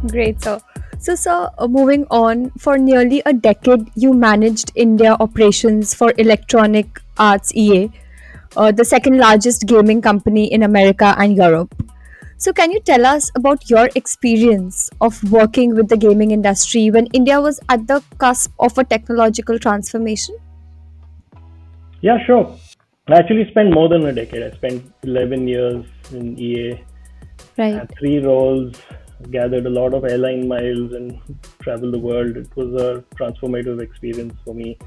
Great, sir. So, sir, moving on, for nearly a decade, you managed India operations for Electronic Arts EA, the second largest gaming company in America and Europe. So, can you tell us about your experience of working with the gaming industry when India was at the cusp of a technological transformation? Yeah, sure. I actually spent more than a decade. I spent 11 years in EA, Right. had three roles, gathered a lot of airline miles, and traveled the world. It was a transformative experience for me.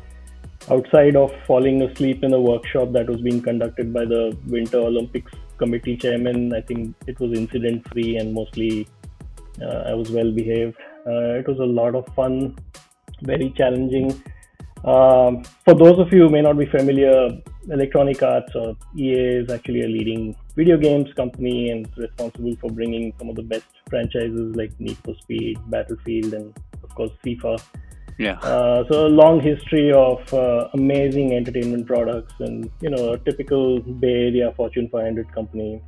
Outside of falling asleep in a workshop that was being conducted by the Winter Olympics Committee chairman, I think it was incident free and mostly I was well behaved. It was a lot of fun, very challenging. For those of you who may not be familiar, Electronic Arts or EA is actually a leading video games company and responsible for bringing some of the best franchises like Need for Speed, Battlefield, and of course FIFA. Yeah. So a long history of amazing entertainment products and a typical Bay Area Fortune 500 company.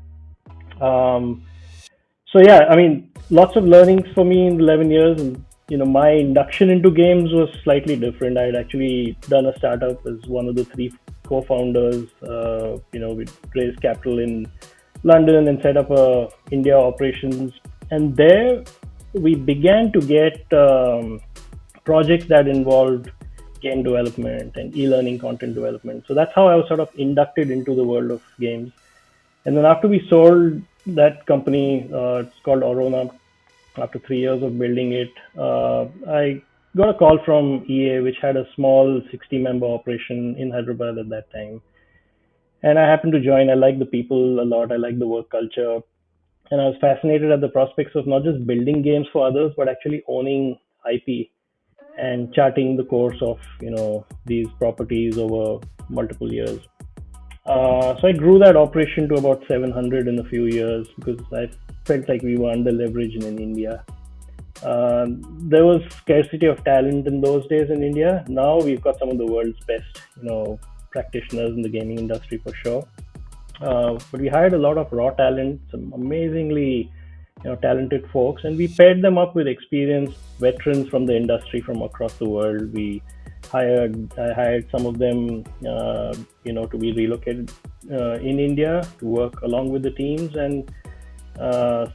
So yeah, I mean, lots of learnings for me in 11 years, and my induction into games was slightly different. I had actually done a startup as one of the three co-founders. We raised capital in London and set up a India operations, and there we began to get projects that involved game development and e-learning content development. So that's how I was sort of inducted into the world of games. And then after we sold that company, it's called Orona. After 3 years of building it, I got a call from EA, which had a small 60-member operation in Hyderabad at that time. And I happened to join. I like the people a lot. I like the work culture. And I was fascinated at the prospects of not just building games for others, but actually owning IP and charting the course of, these properties over multiple years. So I grew that operation to about 700 in a few years because I felt like we were under leveraged in India. There was scarcity of talent in those days in India. Now we've got some of the world's best, practitioners in the gaming industry for sure. But we hired a lot of raw talent, some amazingly, talented folks, and we paired them up with experienced veterans from the industry from across the world. I hired some of them, to be relocated in India to work along with the teams, and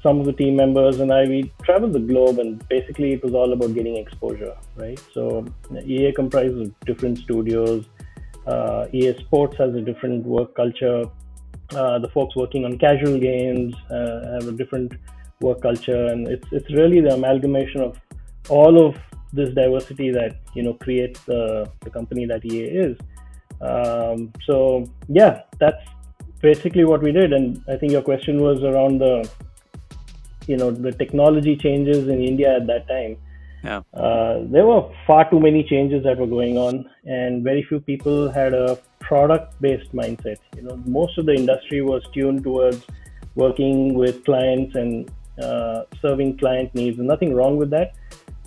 some of the team members and we traveled the globe, and basically it was all about getting exposure, right? So EA comprises of different studios. EA Sports has a different work culture. The folks working on casual games have a different work culture, and it's really the amalgamation of all of this diversity that creates the company that EA is. So yeah, that's basically what we did. And I think your question was around the technology changes in India at that time. Yeah. There were far too many changes that were going on, and very few people had a product-based mindset. Most of the industry was tuned towards working with clients and serving client needs, and nothing wrong with that.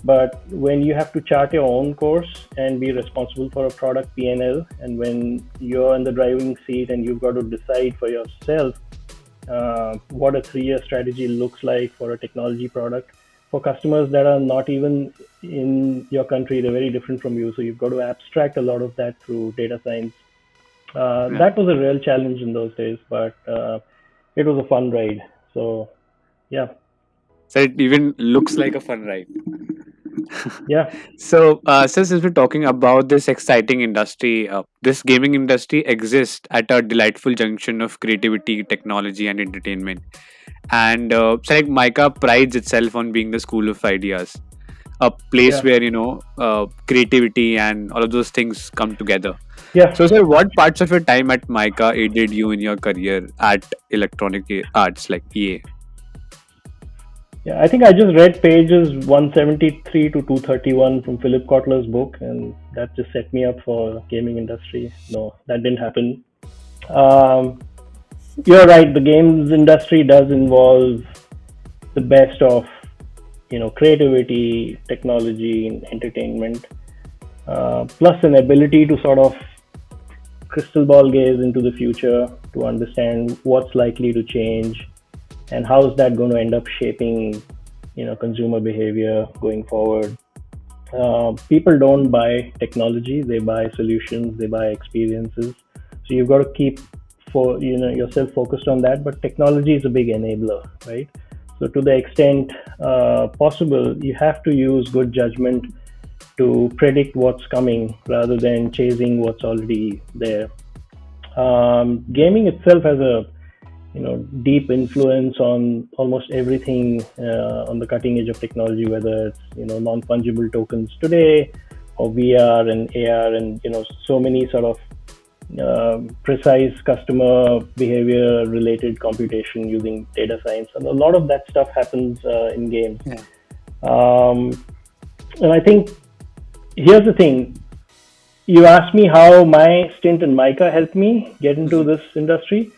But when you have to chart your own course and be responsible for a product P&L, and when you're in the driving seat and you've got to decide for yourself what a 3-year strategy looks like for a technology product for customers that are not even in your country, they're very different from you. So you've got to abstract a lot of that through data science. That was a real challenge in those days, but it was a fun ride. So yeah. So it even looks like a fun ride. Yeah. So, since we're talking about this exciting industry, this gaming industry exists at a delightful junction of creativity, technology, and entertainment. And so like MICA prides itself on being the school of ideas, a place where creativity and all of those things come together. Yeah. So, sir, what parts of your time at MICA aided you in your career at Electronic Arts like EA? Yeah, I think I just read pages 173 to 231 from Philip Kotler's book, and that just set me up for gaming industry. No, that didn't happen. You're right. The games industry does involve the best of, creativity, technology, and entertainment, plus an ability to sort of crystal ball gaze into the future to understand what's likely to change and how is that going to end up shaping, consumer behavior going forward. People don't buy technology; they buy solutions, they buy experiences. So you've got to keep yourself focused on that. But technology is a big enabler, right? So to the extent possible, you have to use good judgment to predict what's coming rather than chasing what's already there. Gaming itself has a deep influence on almost everything on the cutting edge of technology, whether it's non-fungible tokens today or VR and AR, and so many sort of precise customer behavior related computation using data science, and a lot of that stuff happens in games. Yeah. And I think here's the thing. You asked me how my stint in MICA helped me get into this industry.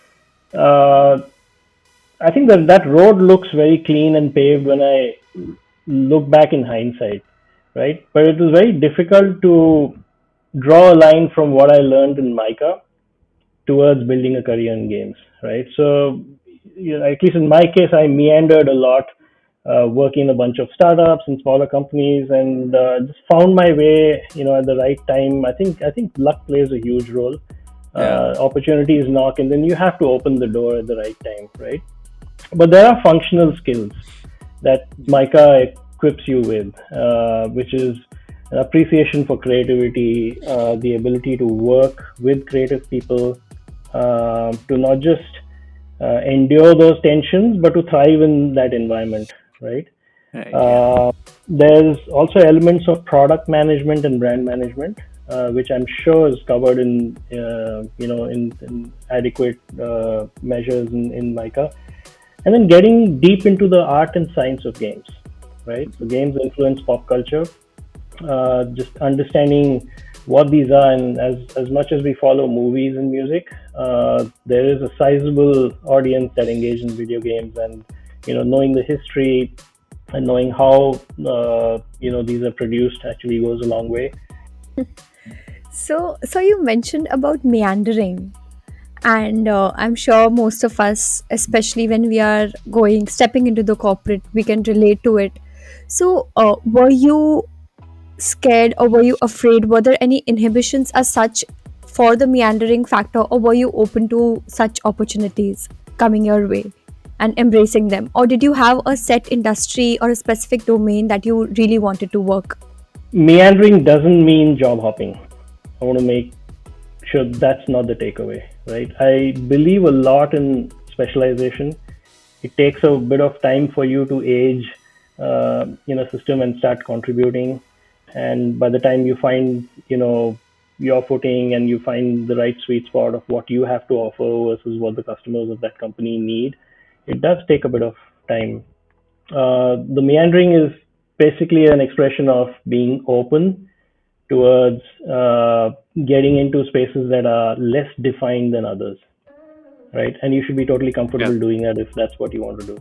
Uh, I think that road looks very clean and paved when I look back in hindsight, right? But it was very difficult to draw a line from what I learned in MICA towards building a career in games, right? So, at least in my case, I meandered a lot, working in a bunch of startups and smaller companies, and just found my way, at the right time. I think luck plays a huge role. Yeah. Opportunities knock, and then you have to open the door at the right time, right? But there are functional skills that MICA equips you with, which is an appreciation for creativity, the ability to work with creative people, to not just endure those tensions, but to thrive in that environment, right? Right. Yeah. Uh, there's also elements of product management and brand management, which I'm sure is covered in adequate measures in MICA. And then getting deep into the art and science of games, right? So games influence pop culture. Just understanding what these are, and as much as we follow movies and music, there is a sizable audience that engage in video games, and knowing the history and knowing how these are produced actually goes a long way. So you mentioned about meandering, and I'm sure most of us, especially when we are stepping into the corporate, we can relate to it. So, were you scared or were you afraid? Were there any inhibitions as such for the meandering factor, or were you open to such opportunities coming your way and embracing them? Or did you have a set industry or a specific domain that you really wanted to work? Meandering doesn't mean job hopping. I want to make sure that's not the takeaway, right? I believe a lot in specialization. It takes a bit of time for you to age in a system and start contributing. And by the time you find, your footing and you find the right sweet spot of what you have to offer versus what the customers of that company need, it does take a bit of time. The meandering is basically an expression of being open towards getting into spaces that are less defined than others, right? And you should be totally Yeah. comfortable doing that if that's what you want to do.